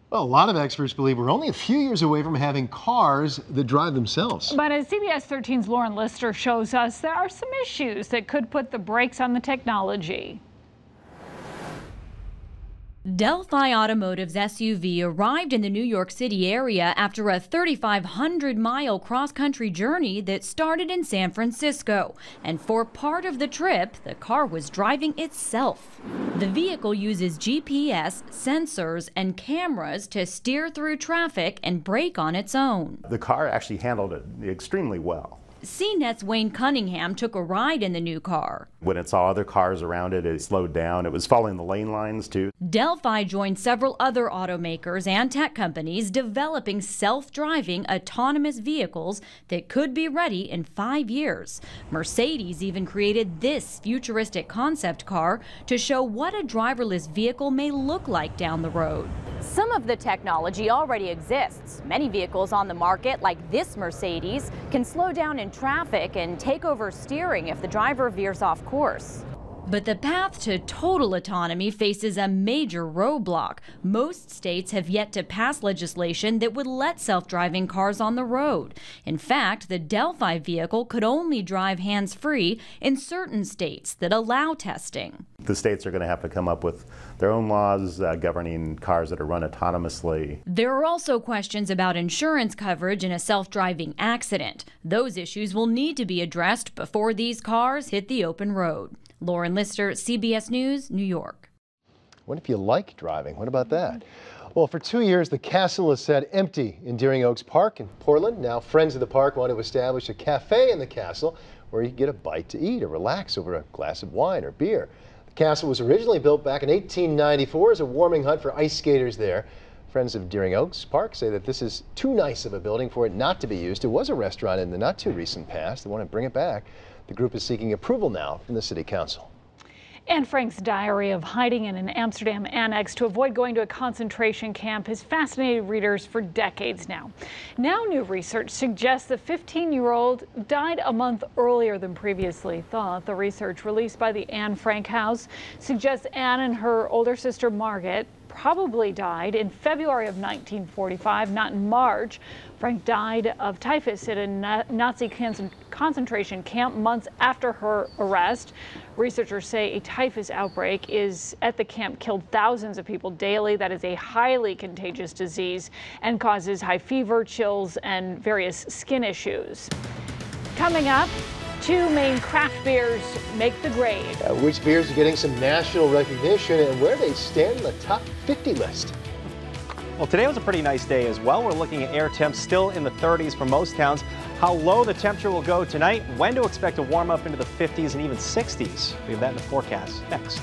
Well, a lot of experts believe we're only a few years away from having cars that drive themselves. But as CBS 13's Lauren Lister shows us, there are some issues that could put the brakes on the technology. Delphi Automotive's SUV arrived in the New York City area after a 3,500-mile cross-country journey that started in San Francisco. And for part of the trip, the car was driving itself. The vehicle uses GPS, sensors, and cameras to steer through traffic and brake on its own. The car actually handled it extremely well. CNET's Wayne Cunningham took a ride in the new car. When it saw other cars around it, it slowed down. It was following the lane lines too. Delphi joined several other automakers and tech companies developing self-driving autonomous vehicles that could be ready in 5 years. Mercedes even created this futuristic concept car to show what a driverless vehicle may look like down the road. Some of the technology already exists. Many vehicles on the market, like this Mercedes, can slow down in traffic and take over steering if the driver veers off course. But the path to total autonomy faces a major roadblock. Most states have yet to pass legislation that would let self-driving cars on the road. In fact, the Delphi vehicle could only drive hands-free in certain states that allow testing. The states are going to have to come up with their own laws governing cars that are run autonomously. There are also questions about insurance coverage in a self-driving accident. Those issues will need to be addressed before these cars hit the open road. Lauren Lister, CBS News, New York. What if you like driving? What about that? Well, for 2 years, the castle has sat empty in Deering Oaks Park in Portland. Now, friends of the park want to establish a cafe in the castle where you can get a bite to eat or relax over a glass of wine or beer. The castle was originally built back in 1894 as a warming hut for ice skaters there. Friends of Deering Oaks Park say that this is too nice of a building for it not to be used. It was a restaurant in the not too recent past. They want to bring it back. The group is seeking approval now from the City Council. Anne Frank's diary of hiding in an Amsterdam annex to avoid going to a concentration camp has fascinated readers for decades now. Now new research suggests the 15-year-old died a month earlier than previously thought. The research released by the Anne Frank House suggests Anne and her older sister Margaret probably died in February of 1945, not in March. Frank died of typhus at a Nazi concentration camp months after her arrest. Researchers say a typhus outbreak is at the camp killed thousands of people daily. That is a highly contagious disease and causes high fever, chills, and various skin issues. Coming up, 2 main craft beers make the grade. Which beers are getting some national recognition and where they stand on the top 50 list. Well, today was a pretty nice day as well. We're looking at air temps still in the 30s for most towns. How low the temperature will go tonight, when to expect to warm up into the 50s and even 60s. We have that in the forecast next.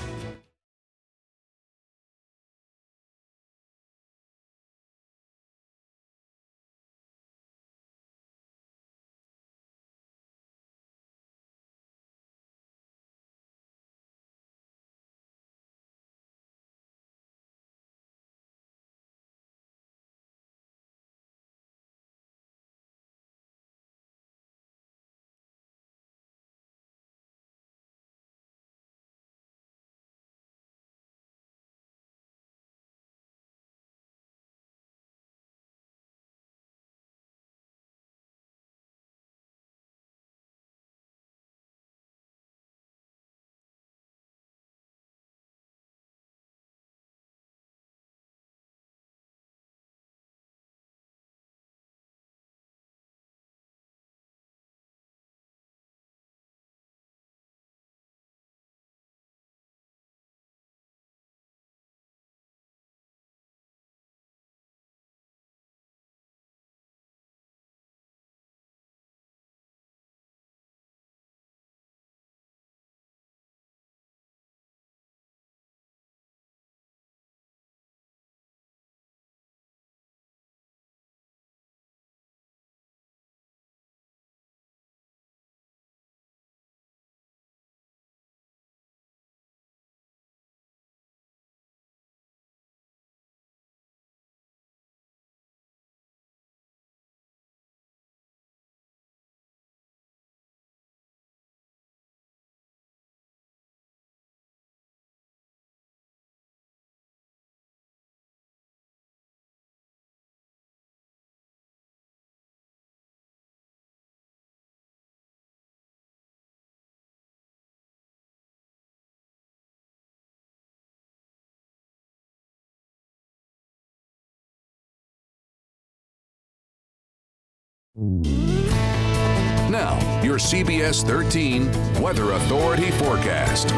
Now, your CBS 13 Weather Authority forecast.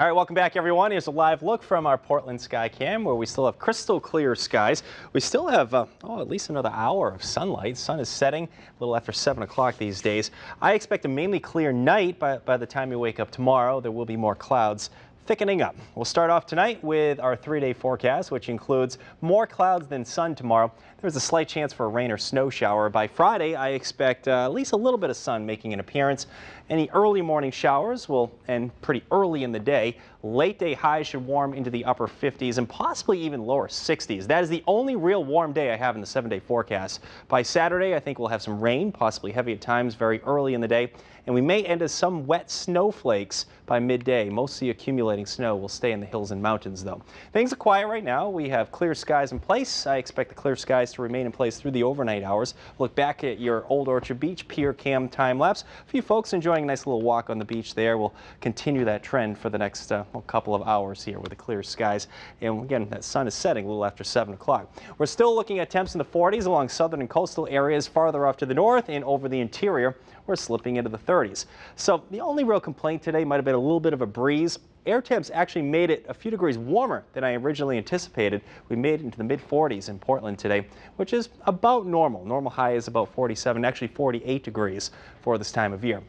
All right, welcome back, everyone. Here's a live look from our Portland Skycam, where we still have crystal clear skies. We still have, at least another hour of sunlight. Sun is setting a little after 7 o'clock these days. I expect a mainly clear night. By the time you wake up tomorrow, there will be more clouds thickening up. We'll start off tonight with our 3-day forecast, which includes more clouds than sun tomorrow. There's a slight chance for a rain or snow shower. By Friday, I expect at least a little bit of sun making an appearance. Any early morning showers will end pretty early in the day. Late day highs should warm into the upper 50s and possibly even lower 60s. That is the only real warm day I have in the 7-day forecast. By Saturday, I think we'll have some rain, possibly heavy at times very early in the day, and we may end as some wet snowflakes by midday. Most of the accumulating snow will stay in the hills and mountains, though. Things are quiet right now. We have clear skies in place. I expect the clear skies to remain in place through the overnight hours. Look back at your Old Orchard Beach Pier Cam time lapse. A few folks enjoying a nice little walk on the beach there. We'll continue that trend for the next couple of hours here with the clear skies. And again, that sun is setting a little after 7 o'clock. We're still looking at temps in the 40s along southern and coastal areas farther off to the north, and over the interior, we're slipping into the 30s. So the only real complaint today might have been a little bit of a breeze. Air temps actually made it a few degrees warmer than I originally anticipated. We made it into the mid-40s in Portland today, which is about normal. Normal high is about 47, actually 48 degrees for this time of year.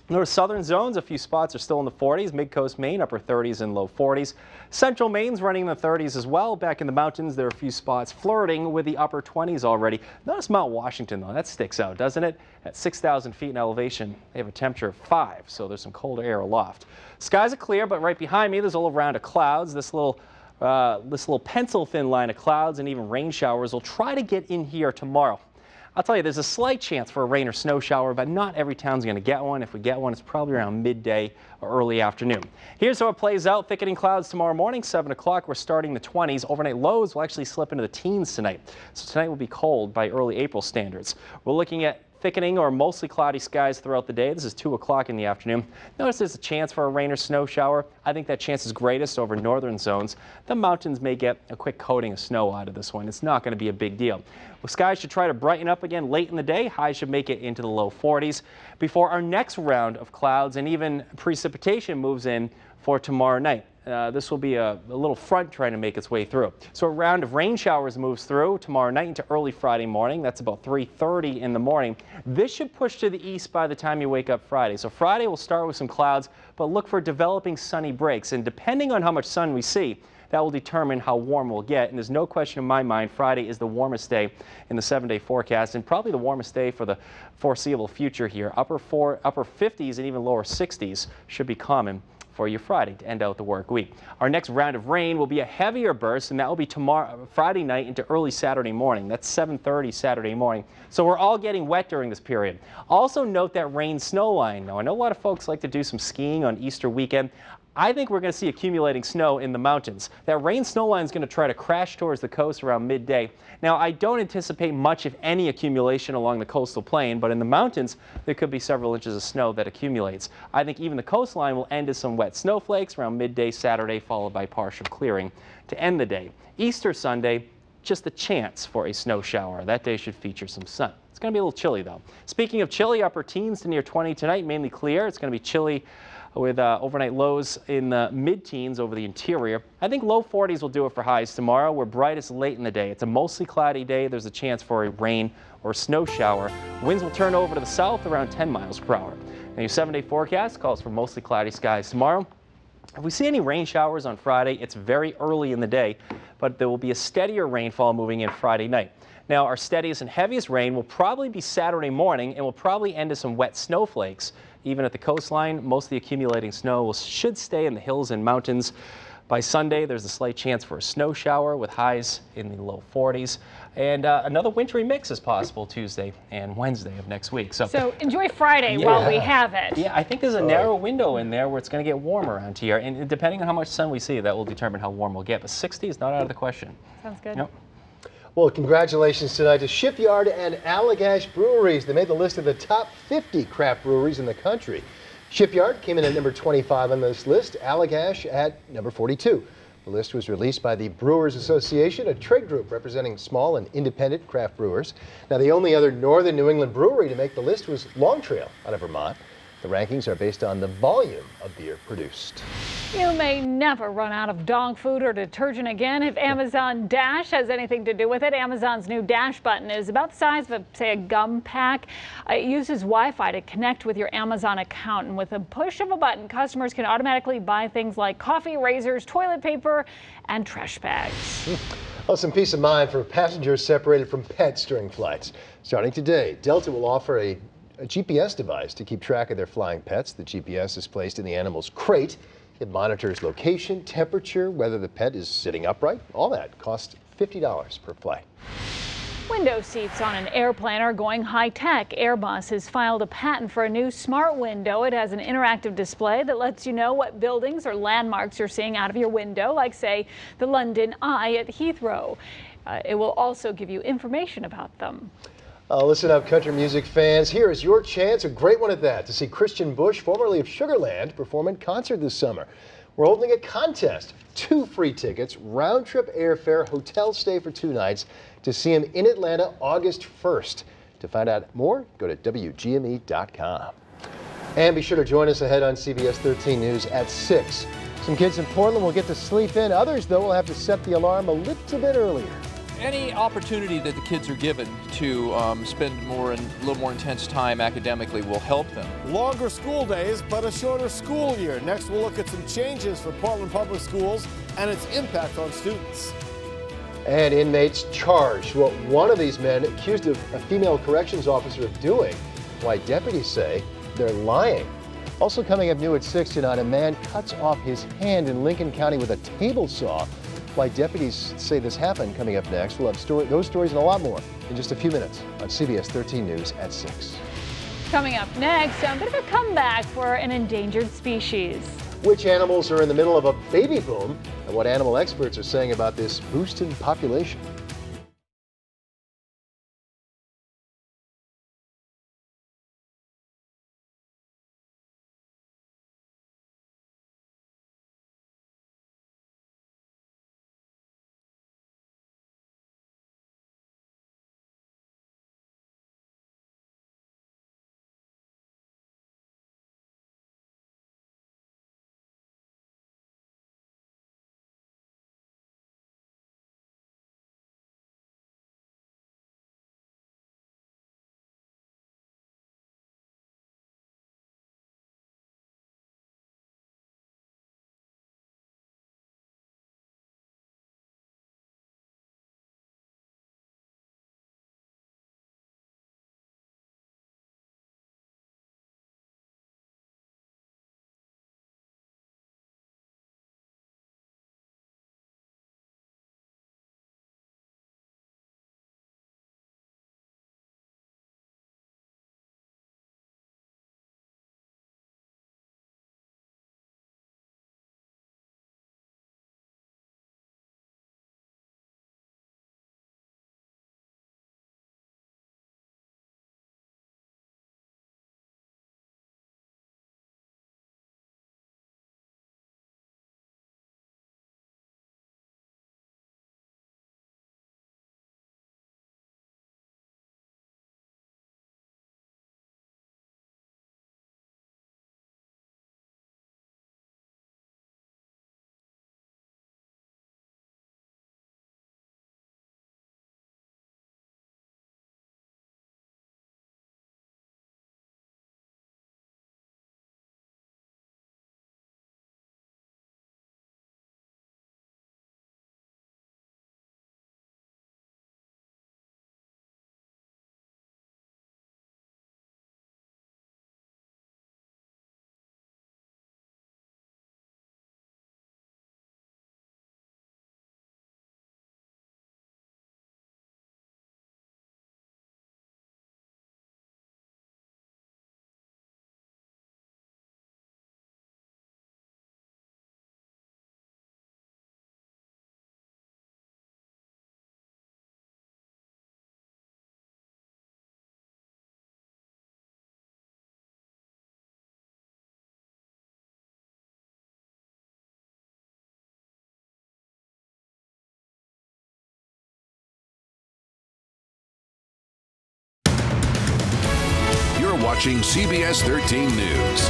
North southern zones, a few spots are still in the 40s. Mid-coast Maine, upper 30s and low 40s. Central Maine's running in the 30s as well. Back in the mountains, there are a few spots flirting with the upper 20s already. Notice Mount Washington, though. That sticks out, doesn't it? At 6,000 feet in elevation, they have a temperature of 5, so there's some colder air aloft. Skies are clear, but right behind me, there's a little round of clouds. This little pencil-thin line of clouds and even rain showers will try to get in here tomorrow. I'll tell you, there's a slight chance for a rain or snow shower, but not every town's going to get one. If we get one, it's probably around midday or early afternoon. Here's how it plays out. Thickening clouds tomorrow morning, 7 o'clock. We're starting the 20s. Overnight lows will actually slip into the teens tonight. So tonight will be cold by early April standards. We're looking at thickening or mostly cloudy skies throughout the day. This is 2 o'clock in the afternoon. Notice there's a chance for a rain or snow shower. I think that chance is greatest over northern zones. The mountains may get a quick coating of snow out of this one. It's not going to be a big deal. Well, skies should try to brighten up again late in the day. Highs should make it into the low 40s before our next round of clouds and even precipitation moves in for tomorrow night. This will be a little front trying to make its way through. So a round of rain showers moves through tomorrow night into early Friday morning. That's about 3:30 in the morning. This should push to the east by the time you wake up Friday. So Friday will start with some clouds, but look for developing sunny breaks. And depending on how much sun we see, that will determine how warm we'll get. And there's no question in my mind, Friday is the warmest day in the 7-day forecast and probably the warmest day for the foreseeable future here. Upper 50s and even lower 60s should be common for your Friday to end out the work week. Our next round of rain will be a heavier burst, and that will be tomorrow, Friday night into early Saturday morning. That's 7:30 Saturday morning. So we're all getting wet during this period. Also note that rain snow line. Now, I know a lot of folks like to do some skiing on Easter weekend. I think we're going to see accumulating snow in the mountains. That rain snow line is going to try to crash towards the coast around midday. Now, I don't anticipate much, if any, accumulation along the coastal plain, but in the mountains, there could be several inches of snow that accumulates. I think even the coastline will end as some wet snowflakes around midday Saturday, followed by partial clearing to end the day. Easter Sunday, just a chance for a snow shower. That day should feature some sun. It's going to be a little chilly, though. Speaking of chilly, upper teens to near 20 tonight, mainly clear. It's going to be chilly with overnight lows in the mid-teens over the interior. I think low 40s will do it for highs tomorrow. We're brightest late in the day. It's a mostly cloudy day. There's a chance for a rain or snow shower. Winds will turn over to the south around 10 miles per hour. Now, your 7-day forecast calls for mostly cloudy skies tomorrow. If we see any rain showers on Friday, it's very early in the day, but there will be a steadier rainfall moving in Friday night. Now, our steadiest and heaviest rain will probably be Saturday morning and will probably end as some wet snowflakes. Even at the coastline, most of the accumulating snow should stay in the hills and mountains. By Sunday, there's a slight chance for a snow shower with highs in the low 40s. And another wintry mix is possible Tuesday and Wednesday of next week. So enjoy Friday while we have it. Yeah, I think there's a narrow window in there where it's going to get warm around here. And depending on how much sun we see, that will determine how warm we'll get. But 60 is not out of the question. Sounds good. Yep. Well, congratulations tonight to Shipyard and Allagash breweries. They made the list of the top 50 craft breweries in the country. Shipyard came in at number 25 on this list, Allagash at number 42. The list was released by the Brewers Association, a trade group representing small and independent craft brewers. Now, the only other northern New England brewery to make the list was Long Trail out of Vermont. The rankings are based on the volume of beer produced. You may never run out of dog food or detergent again if Amazon Dash has anything to do with it. Amazon's new Dash button is about the size of, say, a gum pack. It uses Wi-Fi to connect with your Amazon account, and with a push of a button, customers can automatically buy things like coffee, razors, toilet paper, and trash bags. Well, some peace of mind for passengers separated from pets during flights. Starting today, Delta will offer a GPS device to keep track of their flying pets. The GPS is placed in the animal's crate. It monitors location, temperature, whether the pet is sitting upright. All that costs $50 per flight. Window seats on an airplane are going high-tech. Airbus has filed a patent for a new smart window. It has an interactive display that lets you know what buildings or landmarks you're seeing out of your window, like, say, the London Eye at Heathrow. It will also give you information about them. Listen up, country music fans. Here is your chance, a great one at that, to see Christian Bush, formerly of Sugarland, perform in concert this summer. We're holding a contest. 2 free tickets, round-trip airfare, hotel stay for 2 nights to see him in Atlanta August 1st. To find out more, go to WGME.com. And be sure to join us ahead on CBS 13 News at 6. Some kids in Portland will get to sleep in. Others, though, will have to set the alarm a little bit earlier. Any opportunity that the kids are given to spend a little more intense time academically will help them. Longer school days, but a shorter school year. Next, we'll look at some changes for Portland Public Schools and its impact on students. And inmates charged. What one of these men accused of a female corrections officer of doing, why deputies say they're lying. Also coming up new at 6 tonight, a man cuts off his hand in Lincoln County with a table saw. Why deputies say this happened, coming up next. We'll have those stories and a lot more in just a few minutes on CBS 13 News at 6. Coming up next, a bit of a comeback for an endangered species. Which animals are in the middle of a baby boom, and what animal experts are saying about this boost in population. Watching CBS 13 News.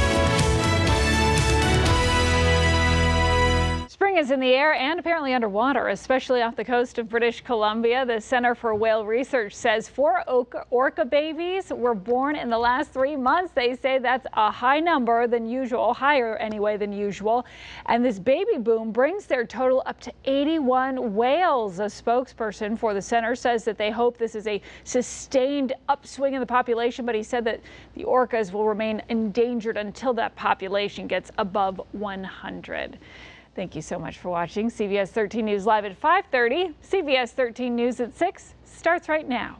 Spring is in the air and apparently underwater, especially off the coast of British Columbia. The Center for Whale Research says 4 orca babies were born in the last 3 months. They say that's a high number than usual, higher anyway than usual. And this baby boom brings their total up to 81 whales. A spokesperson for the center says that they hope this is a sustained upswing in the population, but he said that the orcas will remain endangered until that population gets above 100. Thank you so much for watching CBS 13 News live at 5:30, CBS 13 News at 6. starts right now.